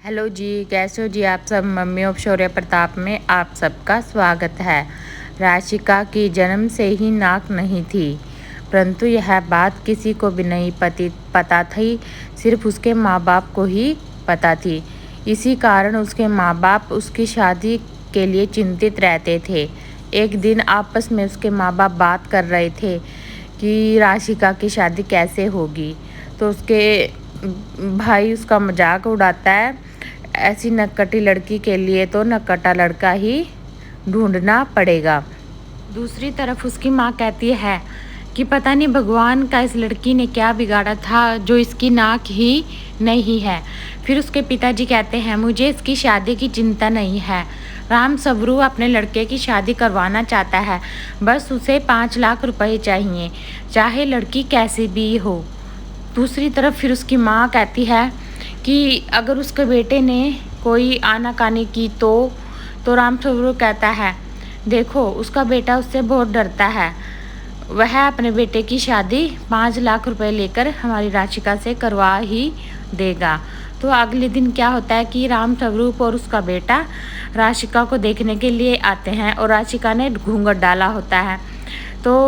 Hello जी, कैसे हो जी आप सब। मम्मी ऑफ शौर्य प्रताप में आप सबका स्वागत है। राशिका की जन्म से ही नाक नहीं थी, परंतु यह बात किसी को भी नहीं पता थी, सिर्फ उसके माँ बाप को ही पता थी। इसी कारण उसके माँ बाप उसकी शादी के लिए चिंतित रहते थे। एक दिन आपस में उसके माँ बाप बात कर रहे थे कि राशिका की शादी कैसे होगी, तो उसके भाई उसका मजाक उड़ाता है, ऐसी नक्कटी लड़की के लिए तो नक्कटा लड़का ही ढूंढना पड़ेगा। दूसरी तरफ उसकी माँ कहती है कि पता नहीं भगवान का इस लड़की ने क्या बिगाड़ा था जो इसकी नाक ही नहीं है। फिर उसके पिताजी कहते हैं मुझे इसकी शादी की चिंता नहीं है, राम सबरू अपने लड़के की शादी करवाना चाहता है, बस उसे 5 लाख रुपए चाहिए, चाहे लड़की कैसी भी हो। दूसरी तरफ फिर उसकी माँ कहती है कि अगर उसके बेटे ने कोई आनाकानी की तो राम स्वरूप कहता है देखो उसका बेटा उससे बहुत डरता है, वह अपने बेटे की शादी 5 लाख रुपए लेकर हमारी राशिका से करवा ही देगा। तो अगले दिन क्या होता है कि राम स्वरूप और उसका बेटा राशिका को देखने के लिए आते हैं और राशिका ने घूंघट डाला होता है, तो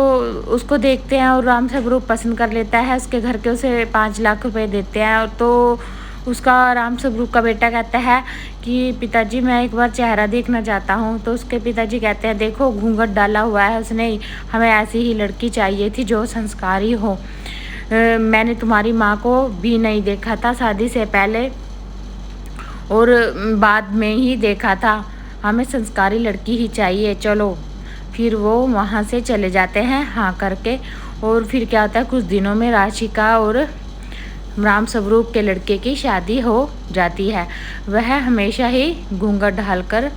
उसको देखते हैं और राम स्वरूप पसंद कर लेता है। उसके घर के उसे 5 लाख रुपए देते हैं। और तो उसका राम स्वरूप का बेटा कहता है कि पिताजी मैं एक बार चेहरा देखना चाहता हूँ। तो उसके पिताजी कहते हैं देखो घूंघट डाला हुआ है उसने, हमें ऐसी ही लड़की चाहिए थी जो संस्कारी हो। मैंने तुम्हारी माँ को भी नहीं देखा था शादी से पहले और बाद में ही देखा था, हमें संस्कारी लड़की ही चाहिए, चलो। फिर वो वहाँ से चले जाते हैं हाँ करके। और फिर क्या होता है कुछ दिनों में राशिका और राम स्वरूप के लड़के की शादी हो जाती है। वह हमेशा ही घूंघट ढाल कर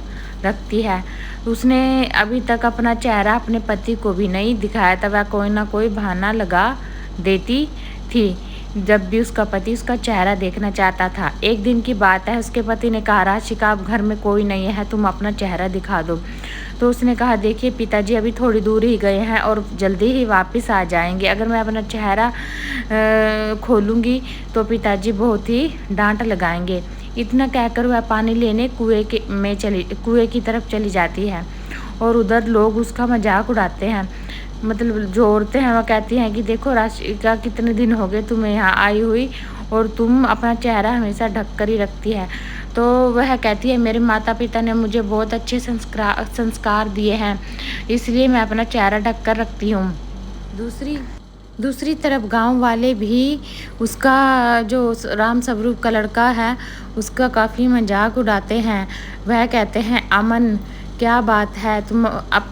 रखती है। उसने अभी तक अपना चेहरा अपने पति को भी नहीं दिखाया था, वह कोई ना कोई बहाना लगा देती थी जब भी उसका पति उसका चेहरा देखना चाहता था। एक दिन की बात है, उसके पति ने कहा राशिका अब घर में कोई नहीं है, तुम अपना चेहरा दिखा दो। तो उसने कहा देखिए पिताजी अभी थोड़ी दूर ही गए हैं और जल्दी ही वापस आ जाएंगे, अगर मैं अपना चेहरा खोलूँगी तो पिताजी बहुत ही डांट लगाएंगे। इतना कहकर वह पानी लेने कुएं की तरफ चली जाती है और उधर लोग उसका मजाक उड़ाते हैं। मतलब जो औरतें हैं वह कहती हैं कि देखो राशिका कितने दिन हो गए तुम्हें यहाँ आई हुई और तुम अपना चेहरा हमेशा ढक कर ही रखती है। तो वह कहती है मेरे माता पिता ने मुझे बहुत अच्छे संस्कार दिए हैं, इसलिए मैं अपना चेहरा ढक कर रखती हूँ। दूसरी तरफ गांव वाले भी उसका जो राम स्वरूप का लड़का है उसका काफ़ी मजाक उड़ाते हैं। वह कहते हैं अमन क्या बात है,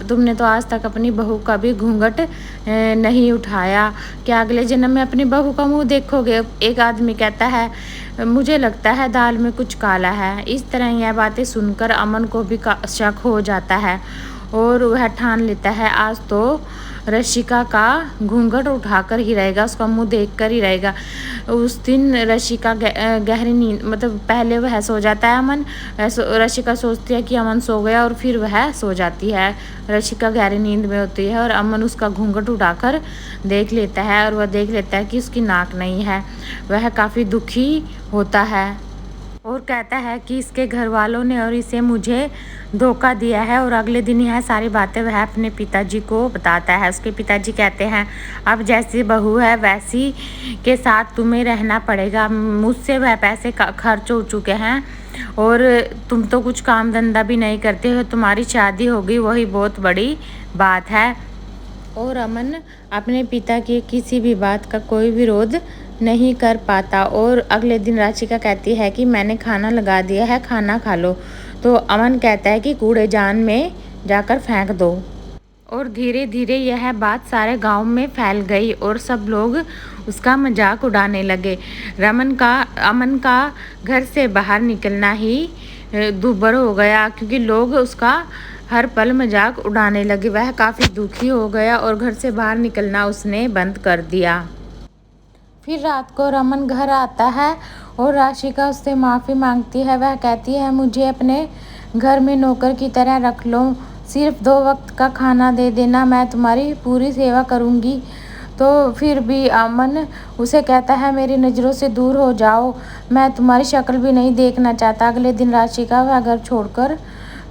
तुमने तो आज तक अपनी बहू का भी घूंघट नहीं उठाया, क्या अगले जन्म में अपनी बहू का मुंह देखोगे। एक आदमी कहता है मुझे लगता है दाल में कुछ काला है। इस तरह यह बातें सुनकर अमन को भी शक हो जाता है और वह ठान लेता है आज तो रशिका का घूंघट उठाकर ही रहेगा, उसका मुंह देखकर ही रहेगा। उस दिन रशिका गहरी नींद मतलब पहले वह सो जाता है अमन, रशिका सोचती है कि अमन सो गया और फिर वह सो जाती है। रशिका गहरी नींद में होती है और अमन उसका घूंघट उठाकर देख लेता है और वह देख लेता है कि उसकी नाक नहीं है। वह काफ़ी दुखी होता है और कहता है कि इसके घर वालों ने और इसे मुझे धोखा दिया है। और अगले दिन यह सारी बातें वह अपने पिताजी को बताता है। उसके पिताजी कहते हैं अब जैसी बहू है वैसी के साथ तुम्हें रहना पड़ेगा, मुझसे वह पैसे खर्च हो चुके हैं और तुम तो कुछ काम धंधा भी नहीं करते हो, तुम्हारी शादी होगी वही बहुत बड़ी बात है। और अमन अपने पिता की किसी भी बात का कोई विरोध नहीं कर पाता। और अगले दिन राशिका कहती है कि मैंने खाना लगा दिया है, खाना खा लो। तो अमन कहता है कि कूड़ेदान में जाकर फेंक दो। और धीरे धीरे यह बात सारे गांव में फैल गई और सब लोग उसका मजाक उड़ाने लगे। अमन का घर से बाहर निकलना ही दूभर हो गया क्योंकि लोग उसका हर पल मजाक उड़ाने लगे। वह काफ़ी दुखी हो गया और घर से बाहर निकलना उसने बंद कर दिया। फिर रात को रमन घर आता है और राशिका उससे माफ़ी मांगती है। वह कहती है मुझे अपने घर में नौकर की तरह रख लो, सिर्फ 2 वक्त का खाना दे देना, मैं तुम्हारी पूरी सेवा करूँगी। तो फिर भी अमन उसे कहता है मेरी नज़रों से दूर हो जाओ, मैं तुम्हारी शक्ल भी नहीं देखना चाहता। अगले दिन राशिका वह घर छोड़कर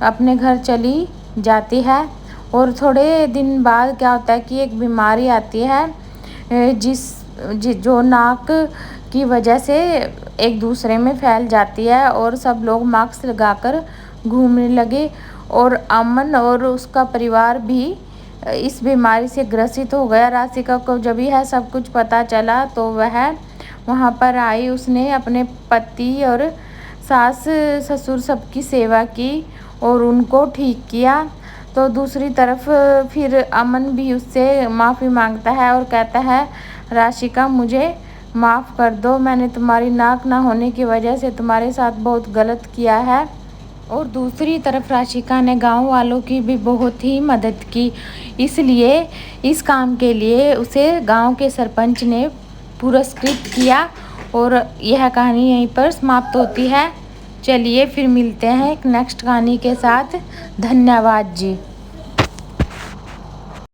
अपने घर चली जाती है। और थोड़े दिन बाद क्या होता है कि एक बीमारी आती है जो नाक की वजह से एक दूसरे में फैल जाती है और सब लोग मास्क लगाकर घूमने लगे। और अमन और उसका परिवार भी इस बीमारी से ग्रसित हो गया। राशिका को जब यह सब कुछ पता चला तो वह वहाँ पर आई। उसने अपने पति और सास ससुर सबकी सेवा की और उनको ठीक किया। तो दूसरी तरफ फिर अमन भी उससे माफ़ी मांगता है और कहता है राशिका मुझे माफ़ कर दो, मैंने तुम्हारी नाक ना होने की वजह से तुम्हारे साथ बहुत गलत किया है। और दूसरी तरफ राशिका ने गांव वालों की भी बहुत ही मदद की, इसलिए इस काम के लिए उसे गांव के सरपंच ने पुरस्कृत किया। और यह कहानी यहीं पर समाप्त होती है। चलिए फिर मिलते हैं एक नेक्स्ट कहानी के साथ। धन्यवाद जी।